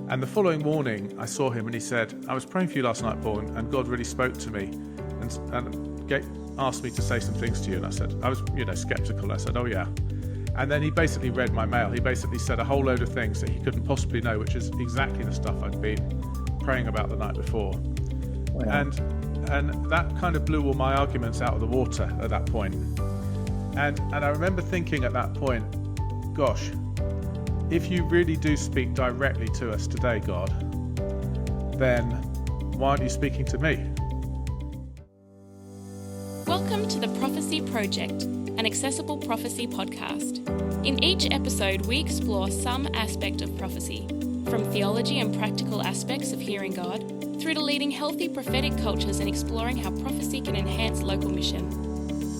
And the following morning, I saw him and he said, I was praying for you last night, Paul, and God really spoke to me and asked me to say some things to you. And I said, I was, skeptical. I said, oh yeah. And then he basically read my mail. He basically said a whole load of things that he couldn't possibly know, which is exactly the stuff I'd been praying about the night before. Wow. And that kind of blew all my arguments out of the water at that point. And I remember thinking at that point, gosh, if you really do speak directly to us today, God, then why aren't you speaking to me? Welcome to the Prophecy Project, an accessible prophecy podcast. In each episode, we explore some aspect of prophecy, from theology and practical aspects of hearing God, through to leading healthy prophetic cultures and exploring how prophecy can enhance local mission.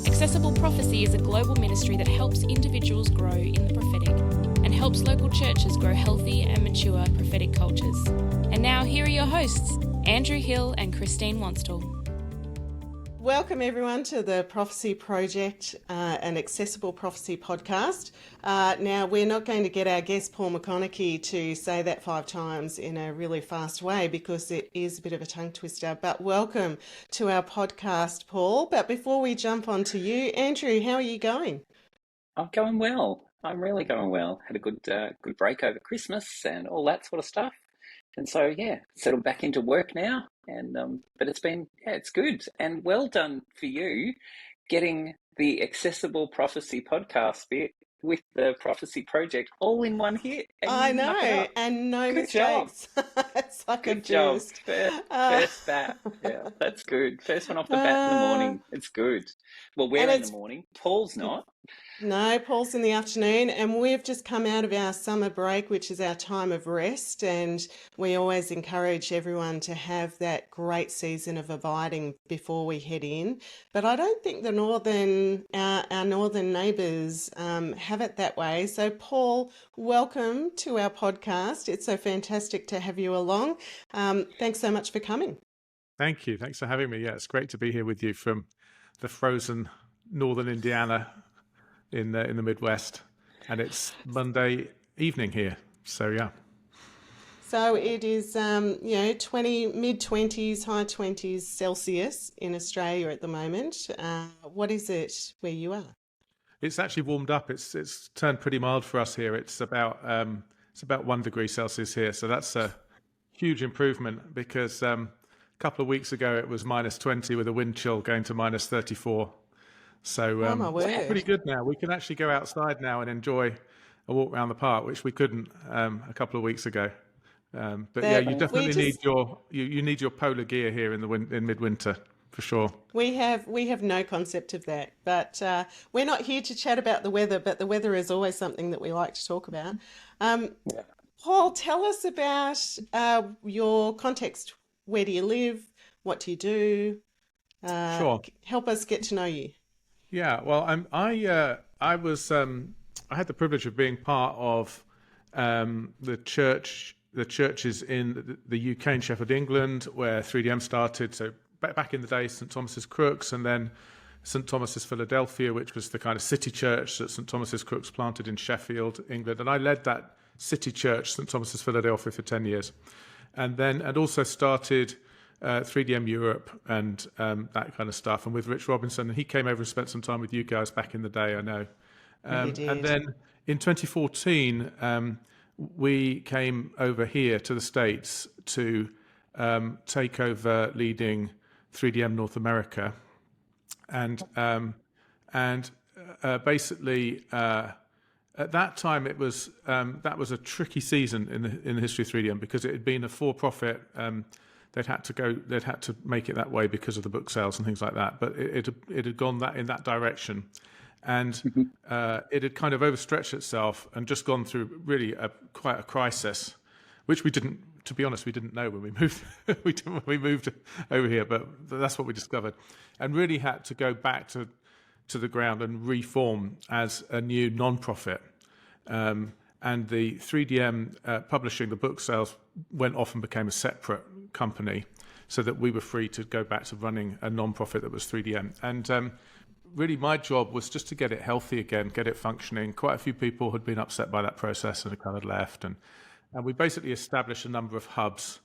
Accessible Prophecy is a global ministry that helps individuals grow in the prophetic and helps local churches grow healthy and mature prophetic cultures. And now here are your hosts, Andrew Hill and Christine Wanstall. Welcome everyone to the Prophecy Project, an accessible prophecy podcast. Now we're not going to get our guest Paul Maconochie to say that 5 times in a really fast way because it is a bit of a tongue twister, but welcome to our podcast, Paul. But before we jump on to you, Andrew, how are you going? I'm going well. I'm really going well. Had a good break over Christmas and all that sort of stuff. And so, settled back into work now. And but it's good. And well done for you getting the Accessible Prophecy podcast bit with the Prophecy Project all in one hit. I know, and no good mistakes. It's like good a job. boost. First bat. Yeah, that's good. First one off the bat in the morning. It's good. Well, we're in the morning. Paul's not. No, Paul's in the afternoon, and we've just come out of our summer break, which is our time of rest, and we always encourage everyone to have that great season of abiding before we head in. But I don't think our northern neighbours have it that way. So, Paul, welcome to our podcast. It's so fantastic to have you along. Thanks so much for coming. Thank you. Thanks for having me. Yeah, it's great to be here with you from the frozen northern Indiana in the Midwest, and it's Monday evening here. So yeah. So it is mid-20s, high 20s Celsius in Australia at the moment. What is it where you are? It's actually warmed up. It's turned pretty mild for us here. It's about 1 degree Celsius here. So that's a huge improvement because a couple of weeks ago it was -20 with a wind chill going to -34. So it's pretty good now. We can actually go outside now and enjoy a walk around the park, which we couldn't a couple of weeks ago. But yeah, you definitely need your polar gear here in midwinter for sure. We have no concept of that, but we're not here to chat about the weather. But the weather is always something that we like to talk about. Paul, tell us about your context. Where do you live? What do you do? Sure. Help us get to know you. Yeah, well, I had the privilege of being part of the churches in the UK and Sheffield, England, where 3DM started. So back in the day, St Thomas's Crooks, and then St Thomas's Philadelphia, which was the kind of city church that St Thomas's Crooks planted in Sheffield, England, and I led that city church, St Thomas's Philadelphia, for 10 years, and also started 3DM Europe and that kind of stuff, and with Rich Robinson, and he came over and spent some time with you guys back in the day, I know. And then in 2014, we came over here to the States to take over leading 3DM North America, and basically at that time it was that was a tricky season in the history of 3DM because it had been a for-profit. They'd had to make it that way because of the book sales and things like that. But it had gone in that direction, and it had kind of overstretched itself and just gone through really quite a crisis, which we didn't know when we moved. We moved over here, but that's what we discovered, and really had to go back to the ground and reform as a new non-profit. And the 3DM publishing, the book sales went off and became a separate company so that we were free to go back to running a non-profit that was 3DM. And really my job was just to get it healthy again, get it functioning. Quite a few people had been upset by that process and had kind of left. and we basically established a number of hubs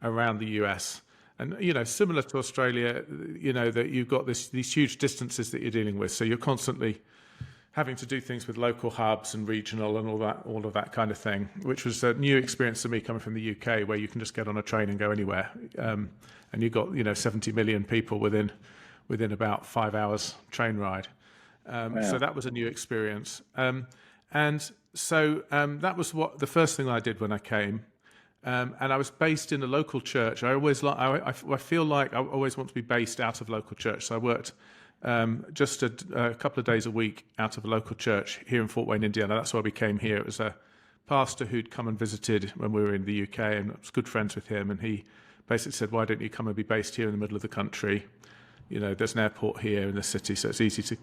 around the US. And, similar to Australia, that you've got these huge distances that you're dealing with. So you're constantly having to do things with local hubs and regional and all of that kind of thing, which was a new experience for me coming from the UK, where you can just get on a train and go anywhere. And you've got, 70 million people within about 5 hours train ride. So that was a new experience. And so that was the first thing I did when I came. And I was based in a local church. I feel like I always want to be based out of local church. So I worked just a couple of days a week out of a local church here in Fort Wayne, Indiana. That's why we came here. It was a pastor who'd come and visited when we were in the UK, and I was good friends with him. And he basically said, "Why don't you come and be based here in the middle of the country? There's an airport here in the city, so it's easy to,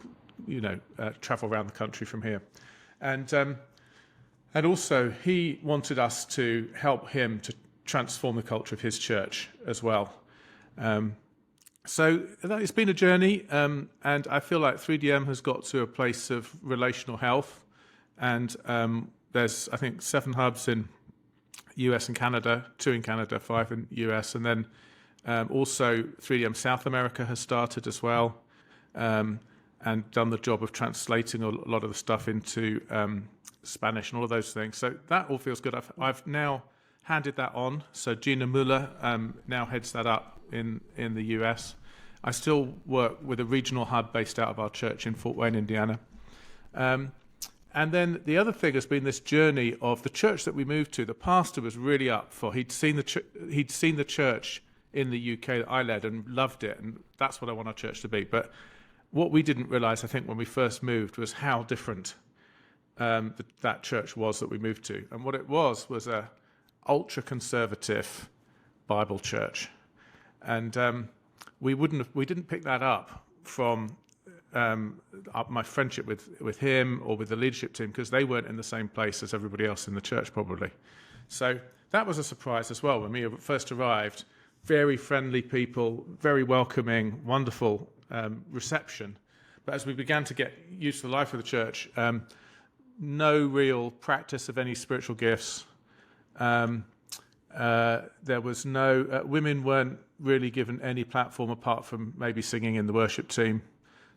travel around the country from here." And also, he wanted us to help him to transform the culture of his church as well. So it's been a journey, and I feel like 3DM has got to a place of relational health. And there's, I think, 7 hubs in US and Canada, 2 in Canada, 5 in US. And then also 3DM South America has started as well, and done the job of translating a lot of the stuff into Spanish and all of those things. So that all feels good. I've now handed that on. So Gina Muller now heads that up in the US. I still work with a regional hub based out of our church in Fort Wayne, Indiana. And then the other thing has been this journey of the church that we moved to. The pastor was really up for. He'd seen the church in the UK that I led and loved it, and that's what I want our church to be. But what we didn't realize, I think, when we first moved was how different that church was that we moved to. And what it was a ultra-conservative Bible church. And we didn't pick that up from my friendship with him or with the leadership team, because they weren't in the same place as everybody else in the church, probably. So that was a surprise as well when we first arrived. Very friendly people, very welcoming, wonderful reception. But as we began to get used to the life of the church, no real practice of any spiritual gifts. There was no women weren't really given any platform apart from maybe singing in the worship team.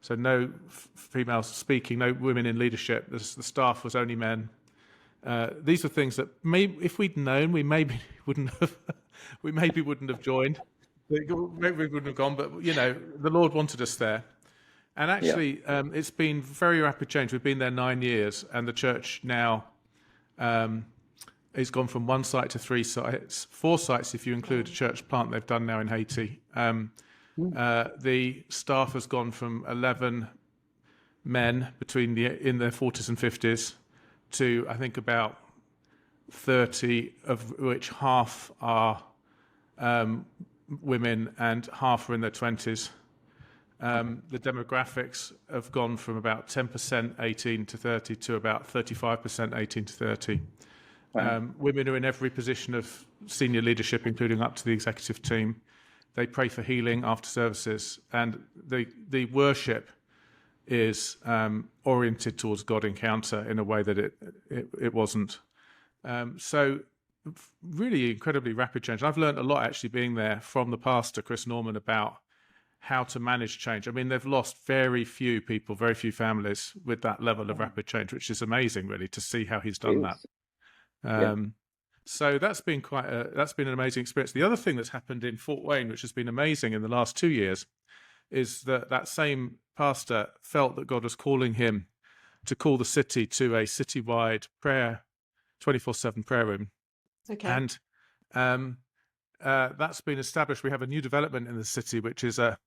So no females speaking, no women in leadership. The staff was only men. These were things that if we'd known, we maybe wouldn't have joined. Maybe we wouldn't have gone, but the Lord wanted us there. And actually, it's been very rapid change. We've been there 9 years, and the church now has gone from 1 site to 3 sites, 4 sites if you include a church plant they've done now in Haiti. The staff has gone from 11 men in their 40s and 50s to, I think, about 30, of which half are women and half are in their 20s. The demographics have gone from about 10% 18 to 30 to about 35% 18 to 30. Wow. Women are in every position of senior leadership, including up to the executive team. They pray for healing after services, and the worship is oriented towards God encounter in a way that it wasn't. So really incredibly rapid change. I've learned a lot actually being there from the pastor, Chris Norman, about how to manage change. I mean, they've lost very few people, very few families with that level of rapid change, which is amazing, really, to see how he's done that. So that's been an amazing experience. The other thing that's happened in Fort Wayne, which has been amazing in the last 2 years, is that same pastor felt that God was calling him to call the city to a citywide prayer, 24/7 prayer room. Okay. And that's been established. We have a new development in the city, which is a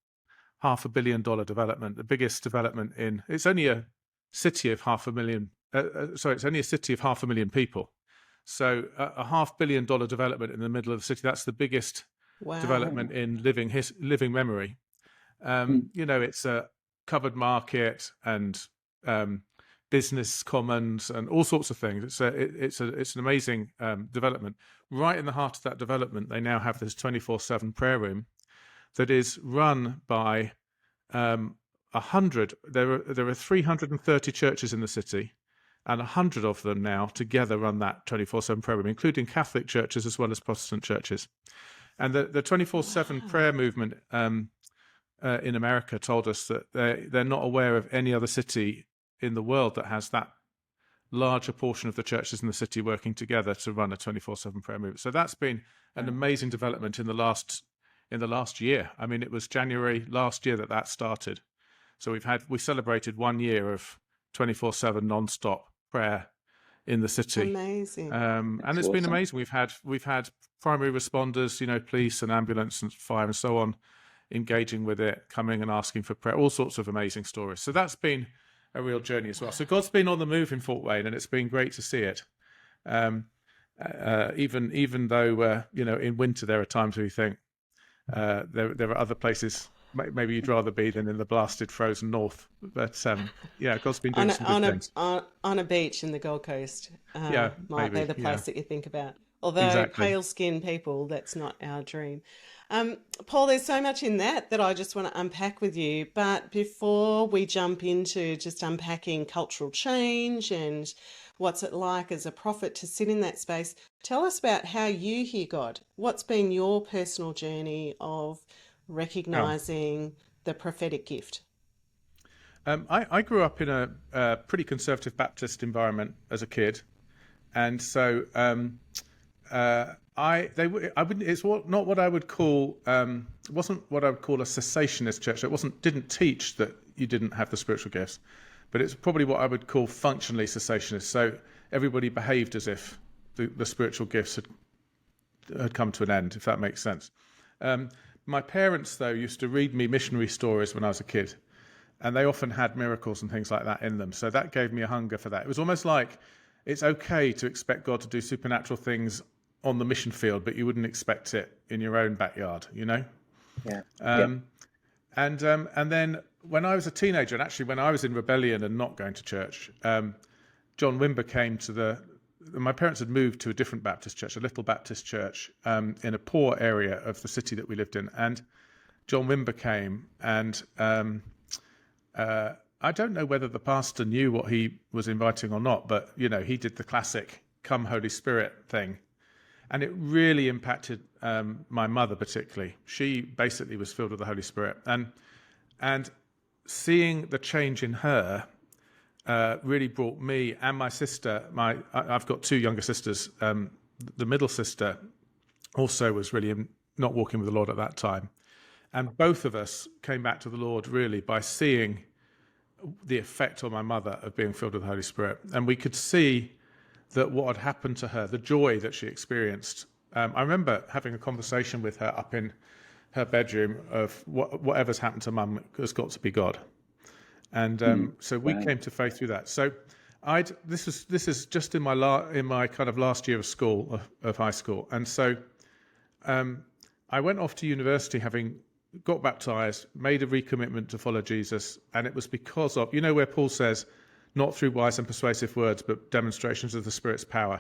$500 million development, the biggest development it's only a city of 500,000. It's only a city of 500,000 people. So a $500 million development in the middle of the city, that's the biggest development in living memory. It's a covered market and business commons and all sorts of things. It's an amazing development. Right in the heart of that development, they now have this 24/7 prayer room that is run by 100. There are 330 churches in the city, and 100 of them now together run that 24/7 prayer room, including Catholic churches as well as Protestant churches. And the 24/7 prayer movement in America told us that they're not aware of any other city in the world that has that larger portion of the churches in the city working together to run a 24/7 prayer movement. So that's been an amazing development in the last year. I mean, it was January last year that started. So we celebrated 1 year of 24/7 non-stop prayer in the city. Amazing. And it's been amazing. We've had primary responders, police and ambulance and fire and so on, engaging with it, coming and asking for prayer, all sorts of amazing stories. So that's been a real journey as well. So God's been on the move in Fort Wayne, and it's been great to see it. Even though in winter there are times where you think there are other places maybe you'd rather be than in the blasted frozen north. But God's been doing some good things. On a beach in the Gold Coast might be the place that you think about. Although Exactly. pale-skinned people, that's not our dream. Paul, there's so much in that I just want to unpack with you. But before we jump into just unpacking cultural change and what's it like as a prophet to sit in that space, tell us about how you hear God. What's been your personal journey of recognising the prophetic gift? I grew up in a pretty conservative Baptist environment as a kid, and so it's not what I would call it wasn't what I would call a cessationist church. It didn't teach that you didn't have the spiritual gifts, but it's probably what I would call functionally cessationist. So everybody behaved as if the spiritual gifts had come to an end, if that makes sense. My parents, though, used to read me missionary stories when I was a kid, and they often had miracles and things like that in them. So that gave me a hunger for that. It was almost like it's okay to expect God to do supernatural things on the mission field, but you wouldn't expect it in your own backyard, Yeah. And then when I was a teenager, and actually when I was in rebellion and not going to church, John Wimber came my parents had moved to a different Baptist church, a little Baptist church in a poor area of the city that we lived in. And John Wimber came, and I don't know whether the pastor knew what he was inviting or not, but, he did the classic "Come Holy Spirit" thing. And it really impacted my mother particularly. She basically was filled with the Holy Spirit. And seeing the change in her really brought me and my sister, I've got two younger sisters. The middle sister also was really not walking with the Lord at that time. And both of us came back to the Lord really by seeing the effect on my mother of being filled with the Holy Spirit. And we could see that what had happened to her, the joy that she experienced. I remember having a conversation with her up in her bedroom of whatever's happened to Mum has got to be God. And so we came to faith through that. So this is just in my kind of last year of school, of high school. And so I went off to university having got baptized, made a recommitment to follow Jesus. And it was because of, where Paul says, not through wise and persuasive words, but demonstrations of the Spirit's power.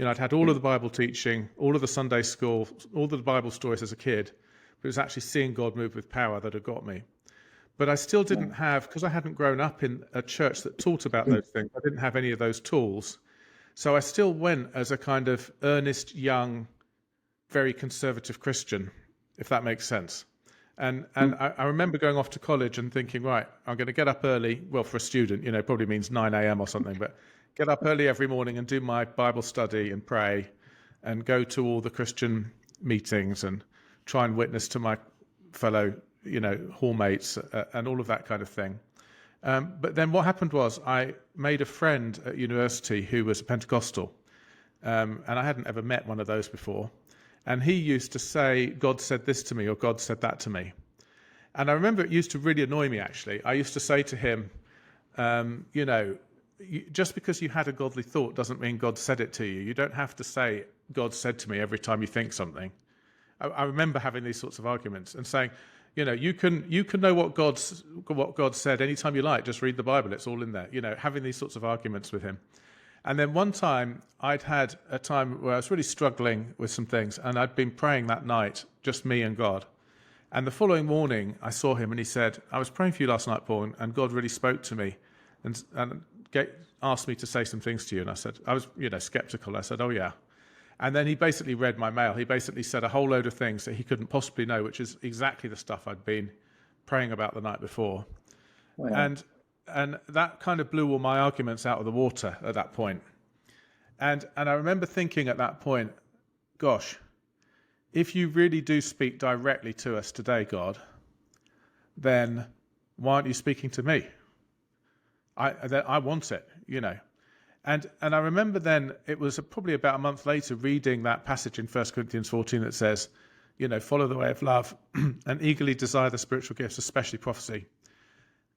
I'd had all of the Bible teaching, all of the Sunday school, all of the Bible stories as a kid, but it was actually seeing God move with power that had got me. But I still didn't have, because I hadn't grown up in a church that taught about those things, I didn't have any of those tools. So I still went as a kind of earnest, young, very conservative Christian, if that makes sense. And I remember going off to college and thinking, right, I'm going to get up early. Well, for a student, probably means 9 a.m. or something, but get up early every morning and do my Bible study and pray and go to all the Christian meetings and try and witness to my fellow, hallmates and all of that kind of thing. But then what happened was I made a friend at university who was a Pentecostal, and I hadn't ever met one of those before. And he used to say, God said this to me, or God said that to me. And I remember it used to really annoy me, actually. I used to say to him, just because you had a godly thought doesn't mean God said it to you. You don't have to say, God said to me every time you think something. I remember having these sorts of arguments and saying, you can know what God said anytime you like. Just read the Bible. It's all in there. Having these sorts of arguments with him. And then one time, I'd had a time where I was really struggling with some things, and I'd been praying that night, just me and God. And the following morning, I saw him, and he said, I was praying for you last night, Paul, and God really spoke to me. And asked me to say some things to you. And I said, I was, skeptical. I said, oh yeah. And then he basically read my mail. He basically said a whole load of things that he couldn't possibly know, which is exactly the stuff I'd been praying about the night before. Wow. And that kind of blew all my arguments out of the water at that point. And I remember thinking at that point, gosh, if you really do speak directly to us today, God, then why aren't you speaking to me? I want it, And I remember then, it was probably about a month later, reading that passage in 1 Corinthians 14 that says, follow the way of love and eagerly desire the spiritual gifts, especially prophecy.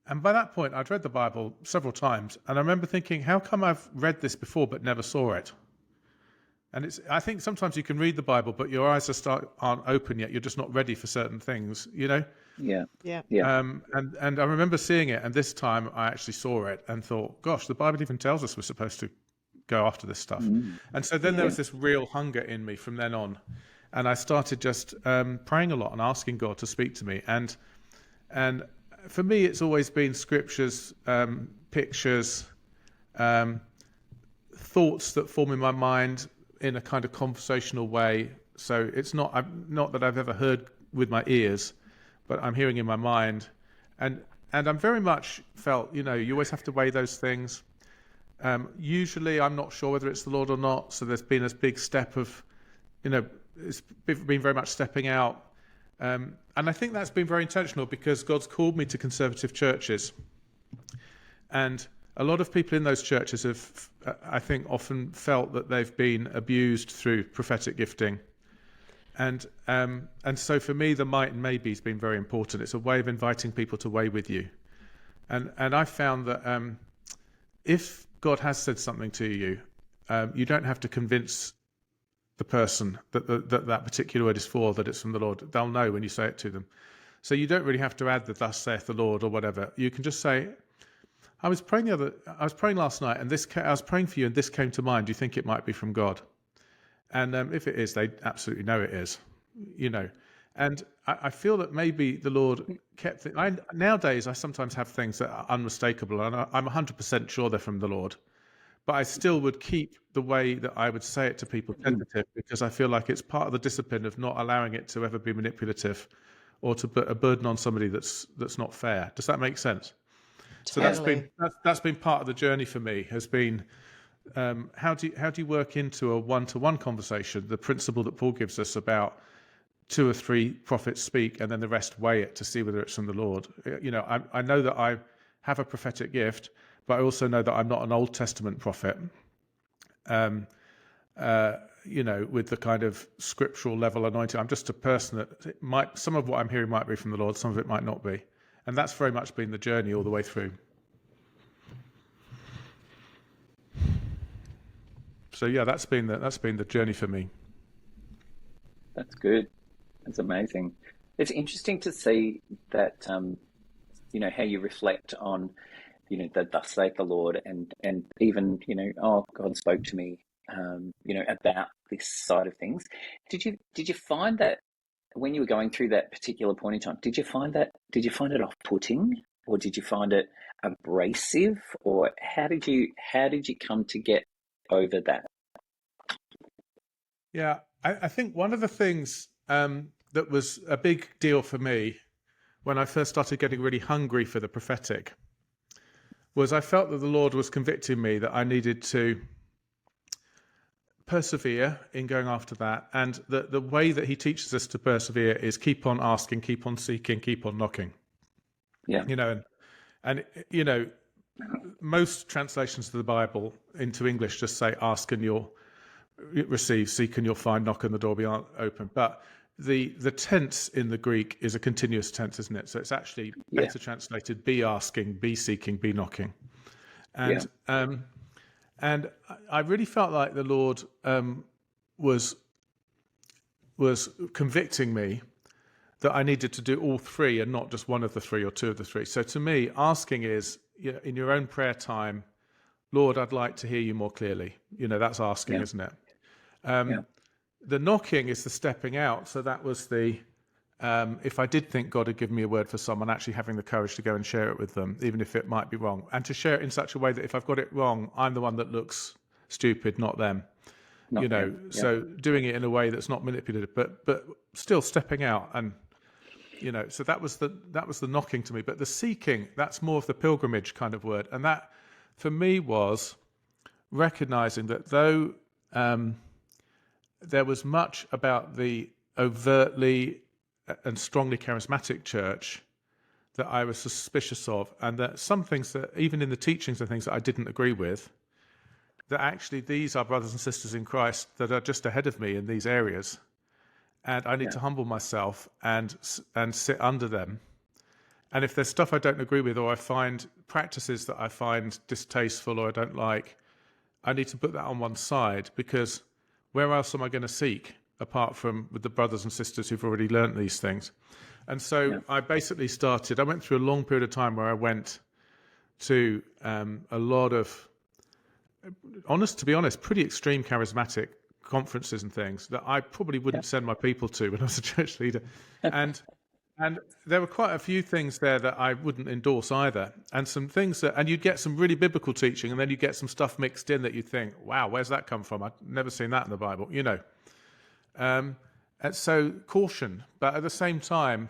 And by that point, I'd read the Bible several times, and I remember thinking, how come I've read this before but never saw it? And I think sometimes you can read the Bible, but your eyes aren't open yet. You're just not ready for certain things, Yeah. Yeah. And I remember seeing it, and this time I actually saw it and thought, gosh, the Bible even tells us we're supposed to go after this stuff. And so then there was this real hunger in me from then on, and I started just praying a lot and asking God to speak to me. And for me, it's always been scriptures, pictures, thoughts that form in my mind in a kind of conversational way. So it's not that I've ever heard with my ears, but I'm hearing in my mind. And I'm very much felt, you always have to weigh those things. Usually I'm not sure whether it's the Lord or not. So there's been this big step of, it's been very much stepping out. And I think that's been very intentional because God's called me to conservative churches. And a lot of people in those churches have, I think, often felt that they've been abused through prophetic gifting. And so for me, the might and maybe has been very important. It's a way of inviting people to weigh with you. And I found that if God has said something to you, you don't have to convince the person that particular word is for, that it's from the Lord. They'll know when you say it to them. So you don't really have to add the thus saith the Lord or whatever. You can just say, I was praying last night, and I was praying for you, and this came to mind. Do you think it might be from God? And if it is, they absolutely know it is, And I feel that maybe the Lord kept nowadays I sometimes have things that are unmistakable, and I'm 100% sure they're from the Lord. But I still would keep the way that I would say it to people tentative, because I feel like it's part of the discipline of not allowing it to ever be manipulative or to put a burden on somebody that's not fair. Does that make sense? Totally. So that's been part of the journey for me, has been how do you work into a one-to-one conversation the principle that Paul gives us about 2 or 3 prophets speak and then the rest weigh it to see whether it's from the Lord. I know that I have a prophetic gift, but I also know that I'm not an Old Testament prophet, with the kind of scriptural level anointing. I'm just a person that some of what I'm hearing might be from the Lord, some of it might not be. And that's very much been the journey all the way through. So yeah, that's been the journey for me. That's good. That's amazing. It's interesting to see that, how you reflect on, the thus saith the Lord, and even, God spoke to me, about this side of things. Did you find that when you were going through that particular point in time, did you find it off-putting, or did you find it abrasive, or how did you come to get over that? Yeah, I think one of the things that was a big deal for me when I first started getting really hungry for the prophetic was I felt that the Lord was convicting me that I needed to persevere in going after that, and the way that he teaches us to persevere is keep on asking, keep on seeking, keep on knocking. Yeah. And most translations of the Bible into English just say ask and you'll receive, seek and you'll find, knock and the door will be open. But the tense in the Greek is a continuous tense, isn't it? So it's actually better translated be asking, be seeking, be knocking. And and I really felt like the Lord was convicting me that I needed to do all 3 and not just one of the 3 or 2 of the 3. So to me, asking is, in your own prayer time, Lord, I'd like to hear you more clearly. That's asking, isn't it? The knocking is the stepping out. So that was the if I did think God had given me a word for someone, actually having the courage to go and share it with them, even if it might be wrong, and to share it in such a way that if I've got it wrong, I'm the one that looks stupid, not them. Not them. Yep. So doing it in a way that's not manipulative, but still stepping out, and so that was the knocking to me. But the seeking, that's more of the pilgrimage kind of word, and that for me was recognizing that though there was much about the overtly and strongly charismatic church that I was suspicious of, and that some things that even in the teachings and things that I didn't agree with, that actually these are brothers and sisters in Christ that are just ahead of me in these areas, and I need to humble myself and sit under them. And if there's stuff I don't agree with, or I find practices that I find distasteful or I don't like, I need to put that on one side, because where else am I going to seek apart from with the brothers and sisters who've already learnt these things? And so I basically I went through a long period of time where I went to a lot of, to be honest, pretty extreme charismatic conferences and things that I probably wouldn't send my people to when I was a church leader. And there were quite a few things there that I wouldn't endorse either. And some things and you'd get some really biblical teaching, and then you get some stuff mixed in that you think, wow, where's that come from? I've never seen that in the Bible, And so caution, but at the same time,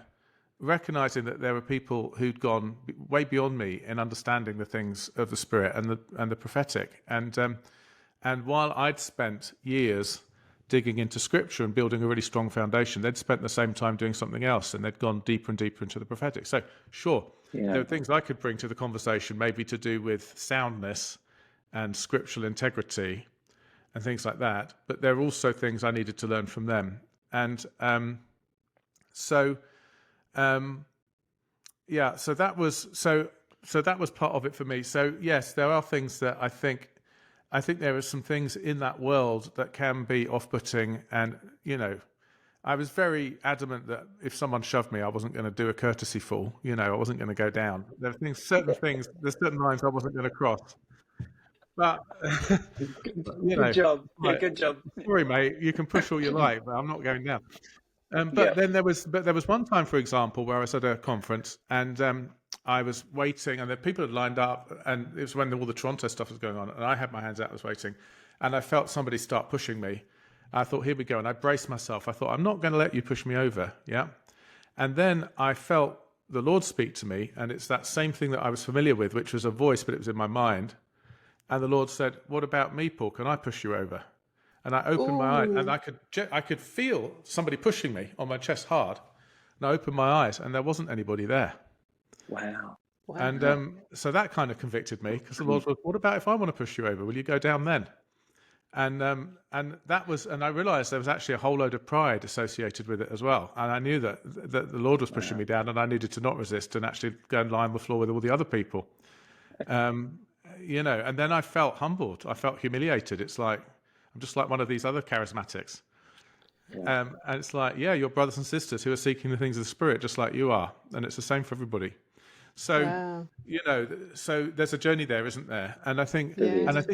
recognizing that there were people who'd gone way beyond me in understanding the things of the Spirit and the prophetic. And while I'd spent years digging into Scripture and building a really strong foundation, they'd spent the same time doing something else, and they'd gone deeper and deeper into the prophetic. So, sure, there are things I could bring to the conversation, maybe to do with soundness and scriptural integrity and things like that, but there are also things I needed to learn from them. And so that was part of it for me. So yes, there are things that I think there are some things in that world that can be off-putting, and I was very adamant that if someone shoved me, I wasn't going to do a courtesy fall. I wasn't going to go down. There's certain lines I wasn't going to cross. But good job. Yeah, good job. Sorry, mate. You can push all you like, but I'm not going down. Then there was one time, for example, where I was at a conference and I was waiting, and the people had lined up, and it was when all the Toronto stuff was going on, and I had my hands out, I was waiting, and I felt somebody start pushing me. I thought, here we go, and I braced myself. I thought, I'm not going to let you push me over, And then I felt the Lord speak to me, and it's that same thing that I was familiar with, which was a voice, but it was in my mind. And the Lord said, what about me, Paul? Can I push you over? And I opened my eyes, and I could feel somebody pushing me on my chest hard. And I opened my eyes, and there wasn't anybody there. Wow. And so that kind of convicted me, because the Lord was, what about if I want to push you over? Will you go down then? And I realized there was actually a whole load of pride associated with it as well. And I knew that the Lord was pushing me down, and I needed to not resist and actually go and lie on the floor with all the other people. And then I felt humbled. I felt humiliated. It's like, I'm just like one of these other charismatics. And it's like, you're brothers and sisters who are seeking the things of the Spirit just like you are. And it's the same for everybody. So, so there's a journey there, isn't there? And I think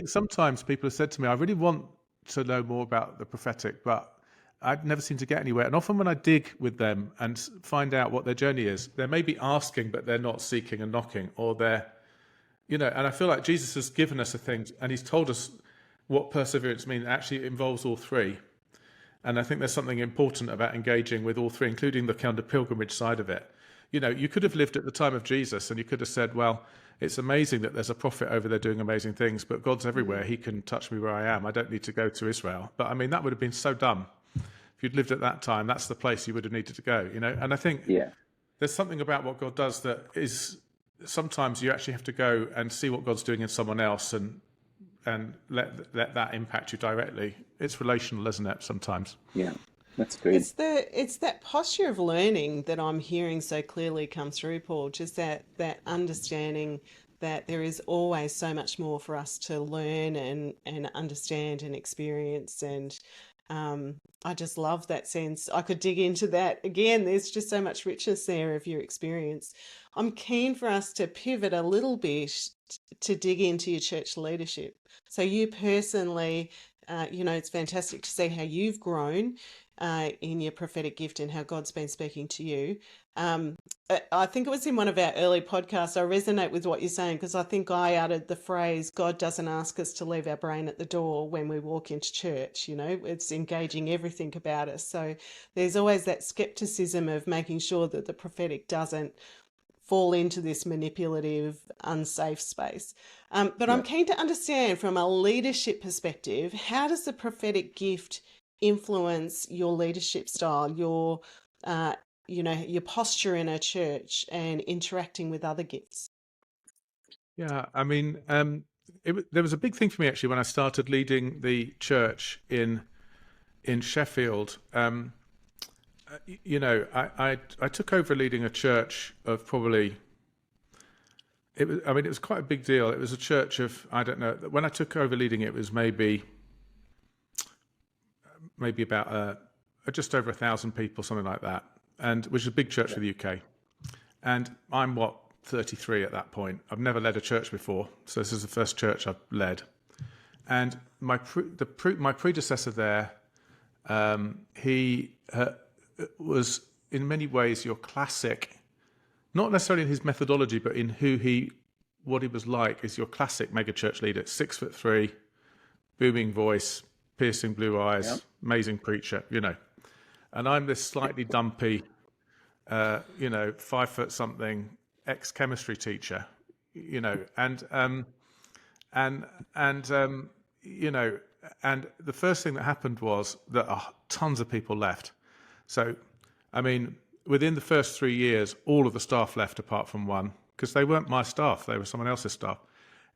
sometimes people have said to me, I really want to know more about the prophetic, but I'd never seem to get anywhere. And often when I dig with them and find out what their journey is, they may be asking, but they're not seeking and knocking, or they're, and I feel like Jesus has given us a thing, and he's told us what perseverance means. Actually, it involves all three. And I think there's something important about engaging with all three, including the kind of pilgrimage side of it. You could have lived at the time of Jesus, and you could have said, well, it's amazing that there's a prophet over there doing amazing things, but God's everywhere. He can touch me where I am. I don't need to go to Israel. But I mean, that would have been so dumb. If you'd lived at that time, that's the place you would have needed to go, And I think there's something about what God does that is, sometimes you actually have to go and see what God's doing in someone else and let that impact you directly. It's relational, isn't it, sometimes? Yeah, that's good. It's that posture of learning that I'm hearing so clearly come through, Paul, just that understanding that there is always so much more for us to learn and understand and experience. And I just love that sense. I could dig into that again. There's just so much richness there of your experience. I'm keen for us to pivot a little bit to dig into your church leadership. So you personally, it's fantastic to see how you've grown in your prophetic gift and how God's been speaking to you. I think it was in one of our early podcasts. I resonate with what you're saying, because I think I uttered the phrase, God doesn't ask us to leave our brain at the door when we walk into church. It's engaging everything about us. So there's always that skepticism of making sure that the prophetic doesn't fall into this manipulative, unsafe space. But I'm keen to understand, from a leadership perspective, how does the prophetic gift influence your leadership style, your posture in a church and interacting with other gifts? Yeah, I mean, there was a big thing for me actually when I started leading the church in Sheffield. I took over leading a church of probably. It was quite a big deal. It was a church of, I don't know. When I took over leading it was maybe about just over 1,000 people, something like that, and which is a big church for the UK. And I'm 33 at that point. I've never led a church before, so this is the first church I've led. And my predecessor there, he was in many ways your classic, not necessarily in his methodology, but in what he was like, is your classic megachurch leader. 6'3", booming voice, piercing blue eyes, amazing preacher, And I'm this slightly dumpy, 5 foot something, ex-chemistry teacher, and the first thing that happened was that tons of people left. So, I mean, within the first 3 years, all of the staff left apart from one, because they weren't my staff; they were someone else's staff.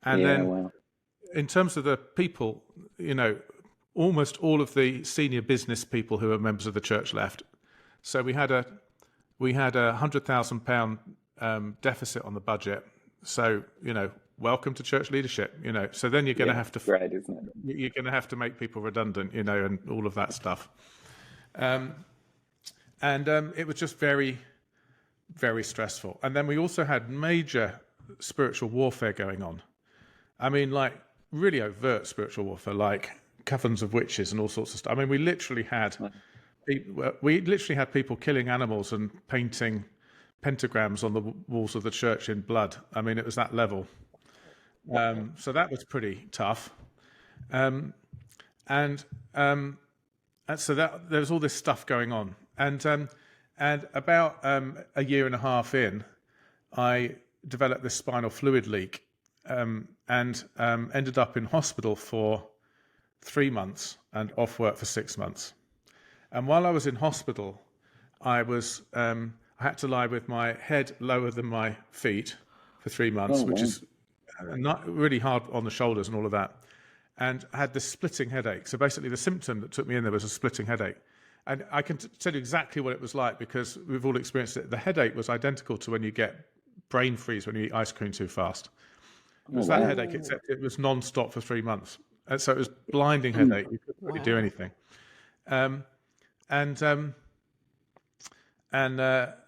And then, in terms of the people, almost all of the senior business people who were members of the church left. So we had a £100,000 deficit on the budget. So welcome to church leadership. So then you're going to have to. Great, isn't it? You're going to have to make people redundant, and all of that stuff. It was just very, very stressful. And then we also had major spiritual warfare going on. I mean, like really overt spiritual warfare, like covens of witches and all sorts of stuff. I mean, we literally had people killing animals and painting pentagrams on the walls of the church in blood. I mean, it was that level. So that was pretty tough. And so that there was all this stuff going on. And about a year and a half in, I developed this spinal fluid leak, and ended up in hospital for 3 months and off work for 6 months. And while I was in hospital, I had to lie with my head lower than my feet for 3 months, which is not really hard on the shoulders and all of that. And I had this splitting headache. So basically the symptom that took me in there was a splitting headache. And I can tell you exactly what it was like, because we've all experienced it. The headache was identical to when you get brain freeze when you eat ice cream too fast. It was that headache, except it was non-stop for 3 months. And so it was blinding headache. You couldn't really do anything.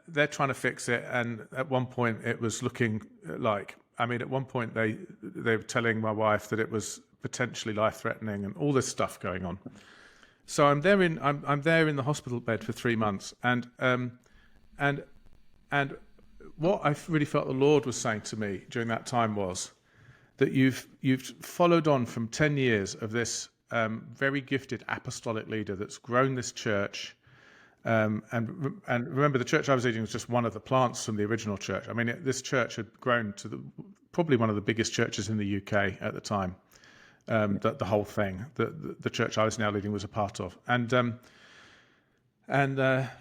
They're trying to fix it. And at one point it was looking like, at one point they were telling my wife that it was potentially life-threatening and all this stuff going on. So I'm there in the hospital bed for 3 months, and what I really felt the Lord was saying to me during that time was that you've followed on from 10 years of this very gifted apostolic leader that's grown this church, and remember the church I was leading was just one of the plants from the original church. I mean, this church had grown to probably one of the biggest churches in the UK at the time. The whole thing, the church I was now leading was a part of, and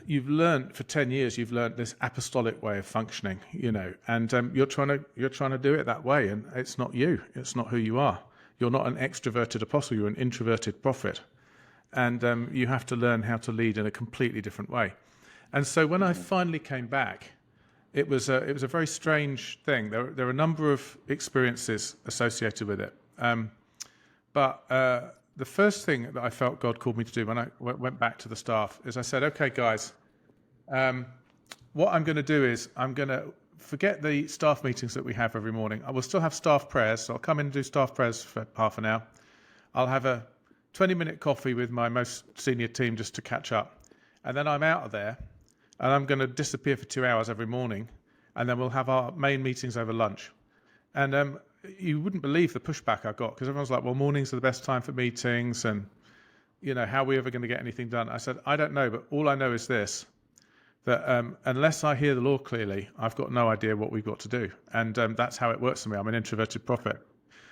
you've learned for 10 years. You've learned this apostolic way of functioning, and you're trying to do it that way, and it's not you. It's not who you are. You're not an extroverted apostle. You're an introverted prophet, and you have to learn how to lead in a completely different way. And so when I finally came back, it was a very strange thing. There are a number of experiences associated with it. But the first thing that I felt God called me to do when I went back to the staff is I said, okay, guys, what I'm going to do is I'm going to forget the staff meetings that we have every morning. I will still have staff prayers. So I'll come in and do staff prayers for half an hour. I'll have a 20-minute coffee with my most senior team just to catch up. And then I'm out of there, and I'm going to disappear for 2 hours every morning, and then we'll have our main meetings over lunch. And you wouldn't believe the pushback I got, because everyone's like, well, mornings are the best time for meetings, and, how are we ever going to get anything done? I said, I don't know, but all I know is this, that unless I hear the Lord clearly, I've got no idea what we've got to do. And that's how it works for me. I'm an introverted prophet.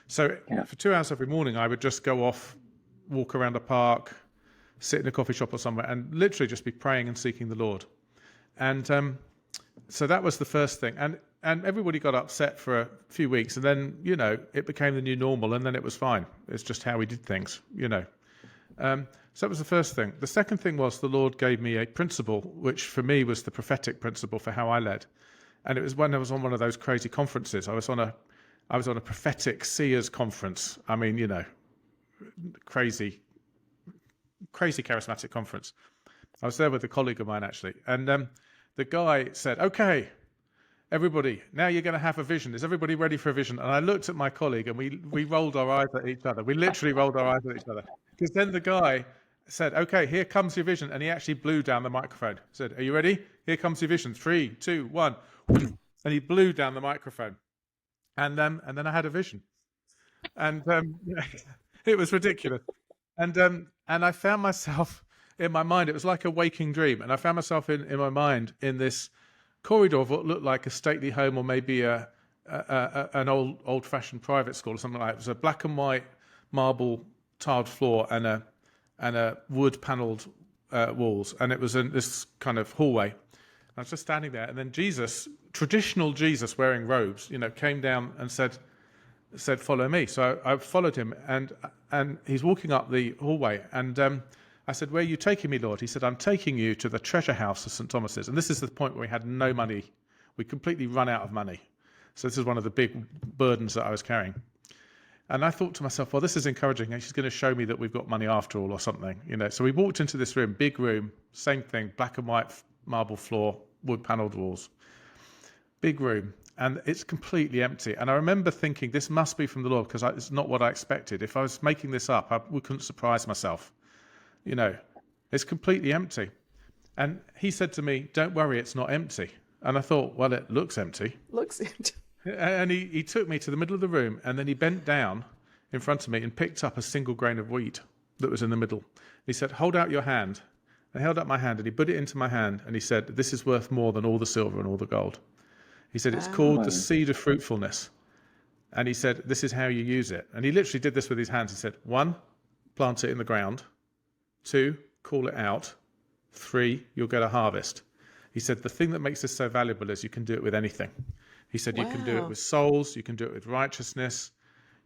So for 2 hours every morning, I would just go off, walk around a park, sit in a coffee shop or somewhere, and literally just be praying and seeking the Lord. And so that was the first thing. And everybody got upset for a few weeks, and then, it became the new normal, and then it was fine. It's just how we did things, So that was the first thing. The second thing was the Lord gave me a principle, which for me was the prophetic principle for how I led. And it was when I was on one of those crazy conferences. I was on a prophetic seers conference. I mean, crazy charismatic conference. I was there with a colleague of mine, actually. And the guy said, okay, everybody, now you're going to have a vision. Is everybody ready for a vision? And I looked at my colleague, and we rolled our eyes at each other. We literally rolled our eyes at each other. Because then the guy said, okay, here comes your vision. And he actually blew down the microphone. He said, are you ready? Here comes your vision. 3, 2, 1. And he blew down the microphone. And then I had a vision. And it was ridiculous. And I found myself in my mind, it was like a waking dream. And I found myself in my mind in this corridor of what looked like a stately home, or maybe an old-fashioned private school or something like that. It was a black and white marble tiled floor and a wood-panelled walls. And it was in this kind of hallway. I was just standing there, and then Jesus, traditional Jesus wearing robes, came down and said, follow me. So I followed him, and he's walking up the hallway, and I said, where are you taking me, Lord? He said, I'm taking you to the treasure house of St. Thomas's. And this is the point where we had no money. We completely run out of money. So this is one of the big burdens that I was carrying. And I thought to myself, well, this is encouraging. She's going to show me that we've got money after all, or something. So we walked into this room, big room, same thing, black and white marble floor, wood panelled walls, big room. And it's completely empty. And I remember thinking, this must be from the Lord, because it's not what I expected. If I was making this up, we couldn't surprise myself. It's completely empty. And he said to me, don't worry, it's not empty. And I thought, well, it looks empty. Looks empty. And he took me to the middle of the room, and then he bent down in front of me and picked up a single grain of wheat that was in the middle. He said, hold out your hand. I held up my hand, and he put it into my hand, and he said, this is worth more than all the silver and all the gold. He said, it's called the seed of fruitfulness. And he said, this is how you use it. And he literally did this with his hands. He said, 1, plant it in the ground. 2, call it out. 3, you'll get a harvest. He said, the thing that makes this so valuable is you can do it with anything. He said, you can do it with souls. You can do it with righteousness.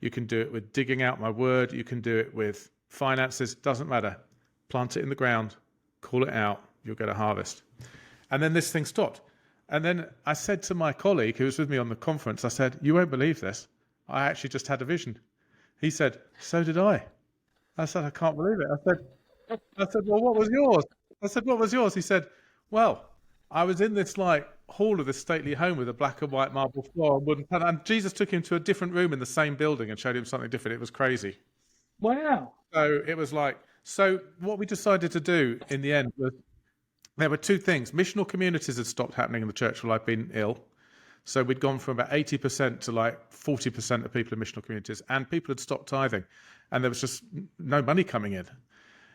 You can do it with digging out my word. You can do it with finances. Doesn't matter. Plant it in the ground. Call it out. You'll get a harvest. And then this thing stopped. And then I said to my colleague who was with me on the conference, I said, you won't believe this. I actually just had a vision. He said, so did I. I said, I can't believe it. I said, well, what was yours? I said, what was yours? He said, well, I was in this hall of this stately home with a black and white marble floor and wooden panel, and Jesus took him to a different room in the same building and showed him something different. It was crazy. Wow. So it was so what we decided to do in the end was, there were 2 things. Missional communities had stopped happening in the church while I'd been ill. So we'd gone from about 80% to 40% of people in missional communities, and people had stopped tithing, and there was just no money coming in.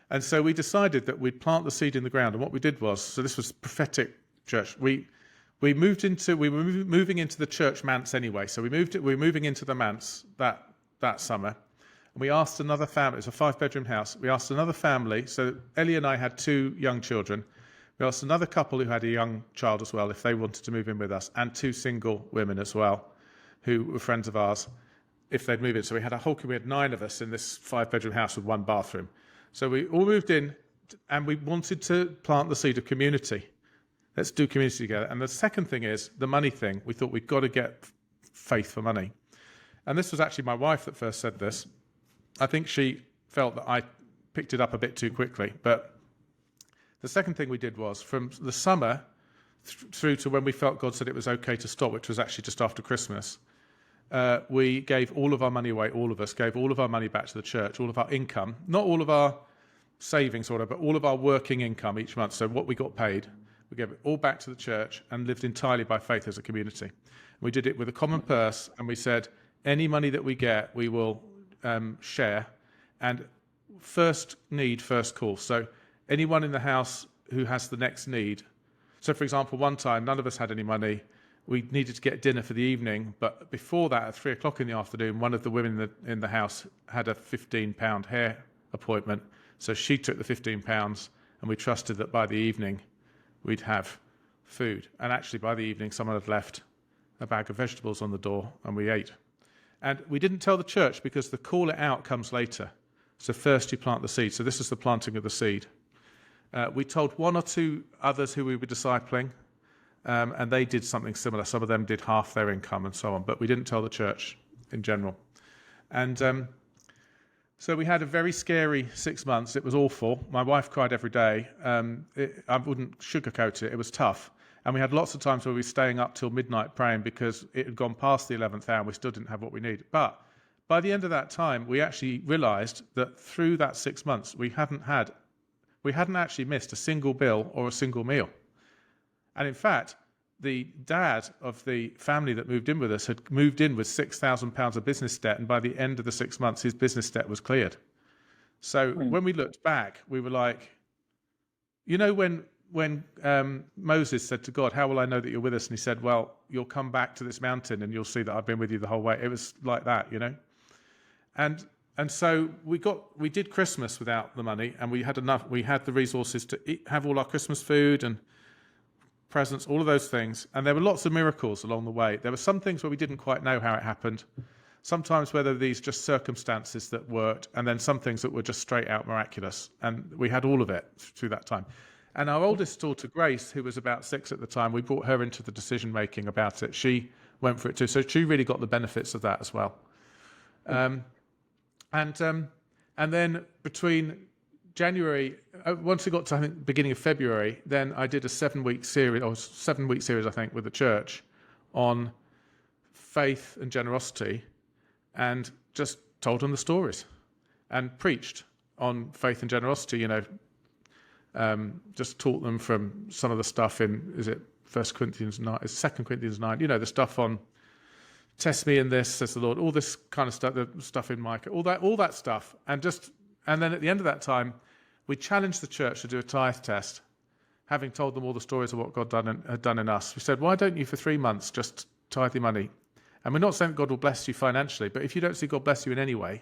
And so we decided that we'd plant the seed in the ground. And what we did was, so this was prophetic church. We were moving into the church manse anyway. So we were moving into the manse that summer. And we asked another family, it was a 5-bedroom house. We asked another family. So Ellie and I had 2 young children. We asked another couple who had a young child as well if they wanted to move in with us, and 2 single women as well who were friends of ours if they'd move in. So we had we had 9 of us in this 5-bedroom house with 1 bathroom. So we all moved in, and we wanted to plant the seed of community. Let's do community together. And the second thing is the money thing. We thought we'd got to get faith for money. And this was actually my wife that first said this. I think she felt that I picked it up a bit too quickly. But the second thing we did was, from the summer through to when we felt God said it was okay to stop, which was actually just after Christmas, we gave all of our money away. All of us gave all of our money back to the church, all of our income, not all of our savings or whatever, but all of our working income each month. So what we got paid, we gave it all back to the church and lived entirely by faith as a community. We did it with a common purse, and we said, any money that we get, we will share. And first need, first call. So anyone in the house who has the next need. So, for example, one time, none of us had any money. We needed to get dinner for the evening. But before that, at 3 o'clock in the afternoon, one of the women in the house had a £15 hair appointment. So she took the £15, and we trusted that by the evening, we'd have food. And actually, by the evening, someone had left a bag of vegetables on the door, and we ate. And we didn't tell the church because the call it out comes later. So first you plant the seed. So this is the planting of the seed. We told one or two others who we were discipling, and they did something similar. Some of them did half their income and so on, but we didn't tell the church in general. And so we had a very scary 6 months. It was awful. My wife cried every day. I wouldn't sugarcoat it. It was tough. And we had lots of times where we were staying up till midnight praying because it had gone past the 11th hour and we still didn't have what we needed. But by the end of that time, we actually realised that through that 6 months, we hadn't actually missed a single bill or a single meal. And in fact, the dad of the family that moved in with us had moved in with £6,000 of business debt, and by the end of the 6 months, his business debt was cleared. So when we looked back, we were like, you know, when Moses said to God, how will I know that you're with us? And he said, well, you'll come back to this mountain and you'll see that I've been with you the whole way. It was like that, you know. And so we did Christmas without the money, and we had enough. We had the resources to have all our Christmas food and presents, all of those things. And there were lots of miracles along the way. There were some things where we didn't quite know how it happened. Sometimes whether these just circumstances that worked, and then some things that were just straight out miraculous. And we had all of it through that time. And our oldest daughter, Grace, who was about 6 at the time, we brought her into the decision-making about it. She went for it too. So she really got the benefits of that as well. And then between January, once we got to, I think, beginning of February, then I did a 7-week series, I think, with the church on faith and generosity, and just told them the stories and preached on faith and generosity, you know. Just taught them from some of the stuff in, is it 1 Corinthians 9, it's 2 Corinthians 9, you know, the stuff on test me in this, says the Lord, all this kind of stuff, the stuff in Micah, all that stuff. And then at the end of that time, we challenged the church to do a tithe test, having told them all the stories of what God had done in us. We said, why don't you for 3 months just tithe your money? And we're not saying God will bless you financially, but if you don't see God bless you in any way,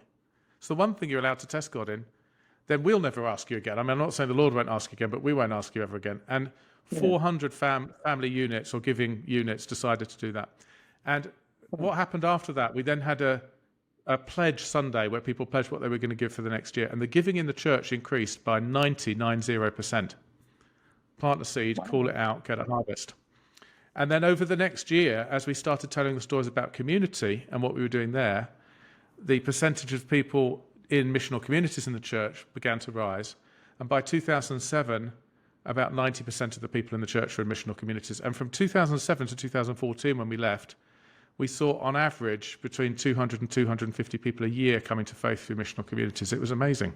it's the one thing you're allowed to test God in, then we'll never ask you again. I mean, I'm not saying the Lord won't ask you again, but we won't ask you ever again. And 400 family units or giving units decided to do that. And what happened after that, we then had a pledge Sunday where people pledged what they were going to give for the next year. And the giving in the church increased by 90%. Plant a seed, call it out, get a harvest. And then over the next year, as we started telling the stories about community and what we were doing there, the percentage of people in missional communities in the church began to rise. And by 2007, about 90% of the people in the church were in missional communities. And from 2007 to 2014, when we left, we saw on average between 200 and 250 people a year coming to faith through missional communities. It was amazing.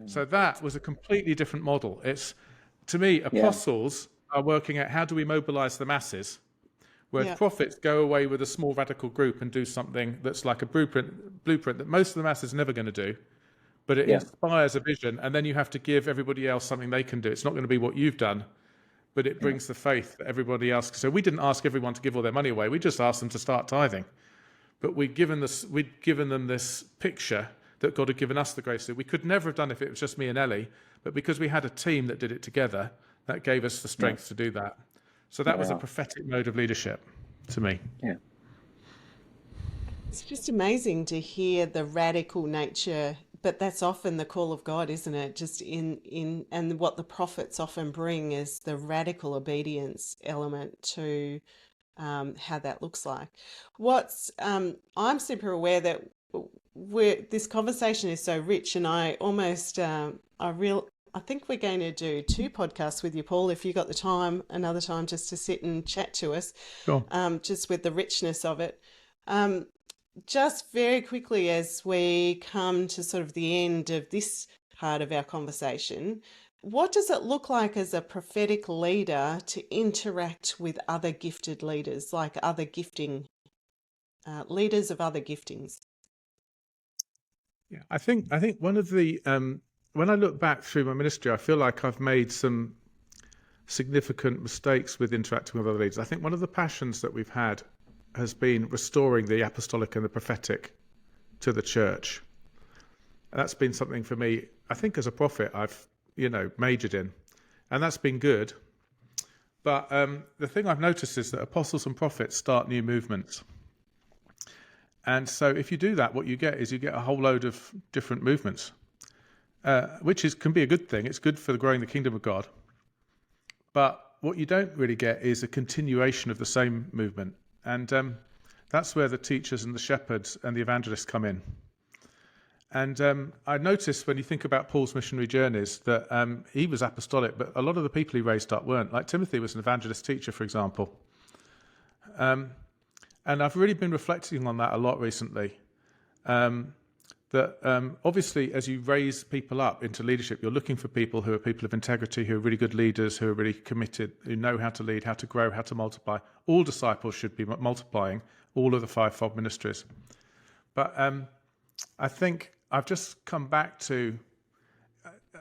So that was a completely different model. It's, to me, apostles are working out how do we mobilize the masses, whereas prophets go away with a small radical group and do something that's like a blueprint that most of the masses are never going to do, but it inspires a vision, and then you have to give everybody else something they can do. It's not going to be what you've done, but it brings the faith that everybody else. So we didn't ask everyone to give all their money away. We just asked them to start tithing. But we'd given them this picture that God had given us the grace to. We could never have done if it was just me and Ellie, but because we had a team that did it together, that gave us the strength to do that. So that was a prophetic mode of leadership to me. Yeah. It's just amazing to hear the radical nature, but that's often the call of God, isn't it? Just and what the prophets often bring is the radical obedience element to how that looks like. I'm super aware that this conversation is so rich, and I think we're going to do 2 podcasts with you, Paul, if you got the time, another time just to sit and chat to us, just with the richness of it. Just very quickly, as we come to sort of the end of this part of our conversation, what does it look like as a prophetic leader to interact with other gifted leaders, like other gifting leaders of other giftings? Yeah, I think one of the when I look back through my ministry, I feel like I've made some significant mistakes with interacting with other leaders. I think one of the passions that we've had has been restoring the apostolic and the prophetic to the church. And that's been something for me, I think as a prophet, I've, majored in. And that's been good. But the thing I've noticed is that apostles and prophets start new movements. And so if you do that, what you get is you get a whole load of different movements, which can be a good thing. It's good for growing the kingdom of God. But what you don't really get is a continuation of the same movement. And that's where the teachers and the shepherds and the evangelists come in. And I noticed when you think about Paul's missionary journeys that he was apostolic, but a lot of the people he raised up weren't. Like Timothy was an evangelist teacher, for example. And I've really been reflecting on that a lot recently. That obviously, as you raise people up into leadership, you're looking for people who are people of integrity, who are really good leaders, who are really committed, who know how to lead, how to grow, how to multiply. All disciples should be multiplying all of the fivefold ministries. But I think I've just come back to,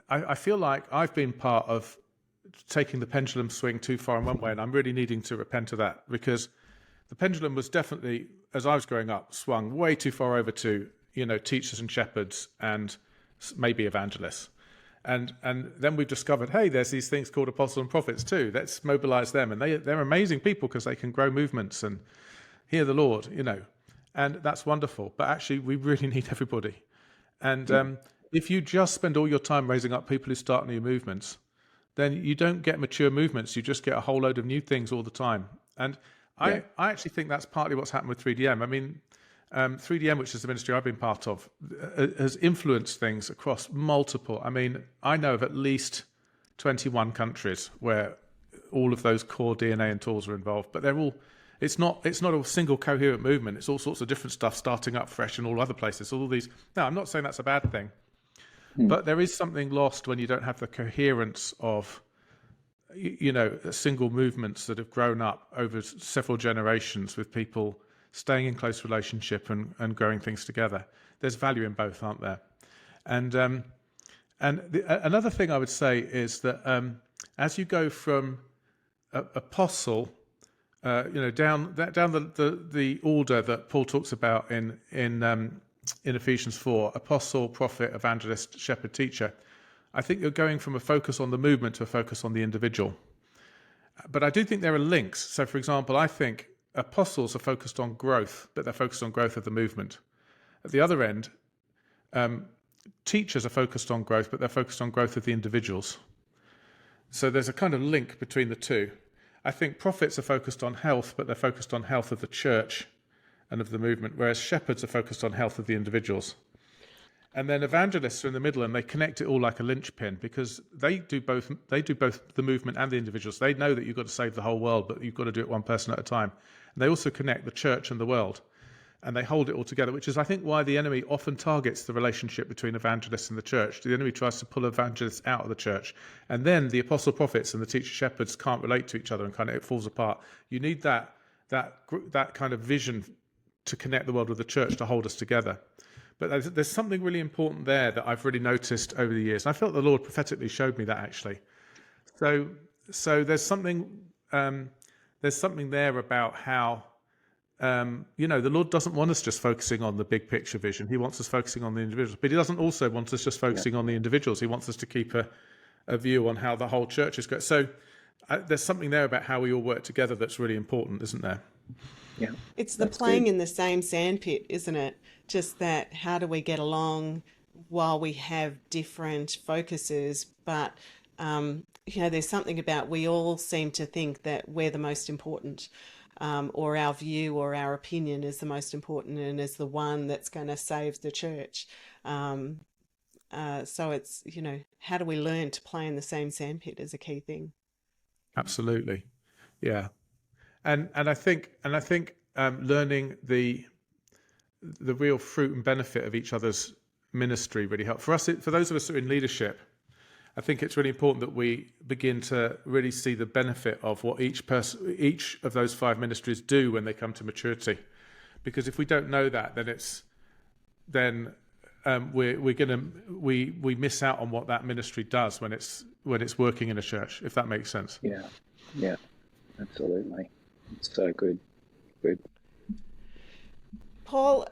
I feel like I've been part of taking the pendulum swing too far in one way, and I'm really needing to repent of that, because the pendulum was definitely, as I was growing up, swung way too far over to teachers and shepherds and maybe evangelists. And then we've discovered, hey, there's these things called apostles and prophets too. Let's mobilize them. And they're amazing people because they can grow movements and hear the Lord, and that's wonderful. But actually, we really need everybody. And if you just spend all your time raising up people who start new movements, then you don't get mature movements. You just get a whole load of new things all the time. And I actually think that's partly what's happened with 3DM. I mean, 3DM, which is the ministry I've been part of, has influenced things across multiple. I mean, I know of at least 21 countries where all of those core DNA and tools are involved, but they're all. It's not a single coherent movement. It's all sorts of different stuff starting up fresh in all other places. All these. No, I'm not saying that's a bad thing, but there is something lost when you don't have the coherence of single movements that have grown up over several generations with people staying in close relationship and growing things together. There's value in both, aren't there? And another thing I would say is that as you go from apostle, down the order that Paul talks about in Ephesians 4, apostle, prophet, evangelist, shepherd, teacher, I think you're going from a focus on the movement to a focus on the individual. But I do think there are links. So, for example, I think apostles are focused on growth, but they're focused on growth of the movement. At the other end, teachers are focused on growth, but they're focused on growth of the individuals. So there's a kind of link between the two. I think prophets are focused on health, but they're focused on health of the church and of the movement, whereas shepherds are focused on health of the individuals. And then evangelists are in the middle, and they connect it all like a linchpin, because they do both the movement and the individuals. They know that you've got to save the whole world, but you've got to do it one person at a time. And they also connect the church and the world, and they hold it all together, which is, I think, why the enemy often targets the relationship between evangelists and the church. The enemy tries to pull evangelists out of the church, and then the apostle prophets and the teacher shepherds can't relate to each other, and it falls apart. You need that kind of vision to connect the world with the church to hold us together. But there's something really important there that I've really noticed over the years. And I felt the Lord prophetically showed me that, actually. So there's something there about how the Lord doesn't want us just focusing on the big picture vision. He wants us focusing on the individuals, but He doesn't also want us just focusing on the individuals. He wants us to keep a view on how the whole church is going. So there's something there about how we all work together that's really important, isn't there? Yeah, it's the playing in the same sandpit, isn't it? Just that, how do we get along while we have different focuses? But, there's something about, we all seem to think that we're the most important, or our view or our opinion is the most important and is the one that's going to save the church. So it's, how do we learn to play in the same sandpit is a key thing. Absolutely. Yeah. And I think learning the real fruit and benefit of each other's ministry really helps. For those of us who are in leadership, I think it's really important that we begin to really see the benefit of what each of those 5 ministries do when they come to maturity. Because if we don't know that, then we miss out on what that ministry does when it's working in a church. If that makes sense. Yeah, absolutely. It's so good. Paul,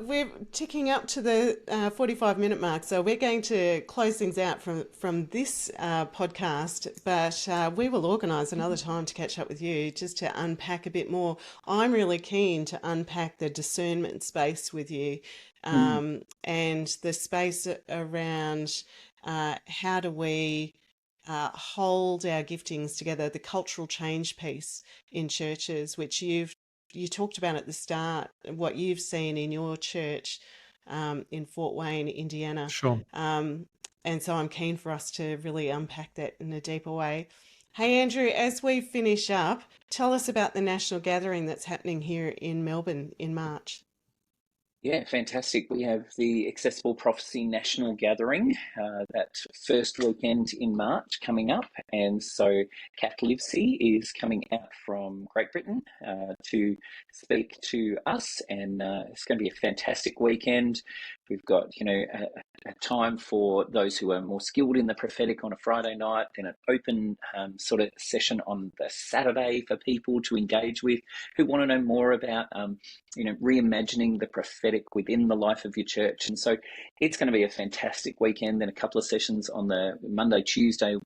we're ticking up to the 45-minute mark, so we're going to close things out from this podcast, but we will organise another time to catch up with you just to unpack a bit more. I'm really keen to unpack the discernment space with you, and the space around how do we hold our giftings together, the cultural change piece in churches, which you talked about at the start, what you've seen in your church in Fort Wayne, Indiana. Sure. And so I'm keen for us to really unpack that in a deeper way. Hey, Andrew, as we finish up, tell us about the national gathering that's happening here in Melbourne in March. Yeah, fantastic. We have the Accessible Prophecy National Gathering, that first weekend in March coming up. And so Cath Livesey is coming out from Great Britain to speak to us. And it's going to be a fantastic weekend. We've got, a time for those who are more skilled in the prophetic on a Friday night, then an open sort of session on the Saturday for people to engage with who want to know more about, reimagining the prophetic within the life of your church. And so it's going to be a fantastic weekend. Then a couple of sessions on the Monday, Tuesday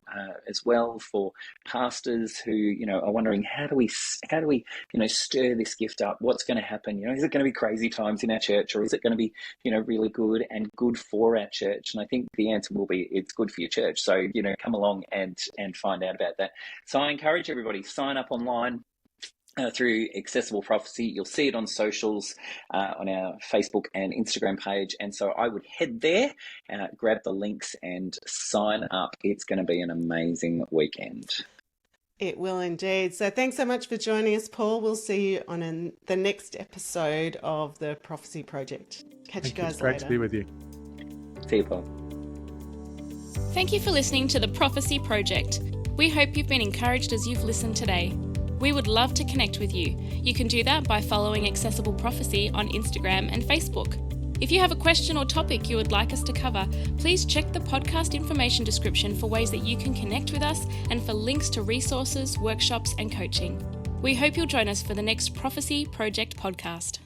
as well for pastors who, are wondering how do we stir this gift up? What's going to happen? Is it going to be crazy times in our church, or is it going to be, really good and good for our church? And I think the answer will be it's good for your church. So, come along and find out about that. So I encourage everybody, sign up online through Accessible Prophecy. You'll see it on socials, on our Facebook and Instagram page. And so I would head there, grab the links and sign up. It's going to be an amazing weekend. It will indeed. So thanks so much for joining us, Paul. We'll see you on the next episode of the Prophecy Project. Catch you guys later. Great to be with you. See you, Paul. Thank you for listening to the Prophecy Project. We hope you've been encouraged as you've listened today. We would love to connect with you. You can do that by following Accessible Prophecy on Instagram and Facebook. If you have a question or topic you would like us to cover, please check the podcast information description for ways that you can connect with us and for links to resources, workshops, and coaching. We hope you'll join us for the next Prophecy Project podcast.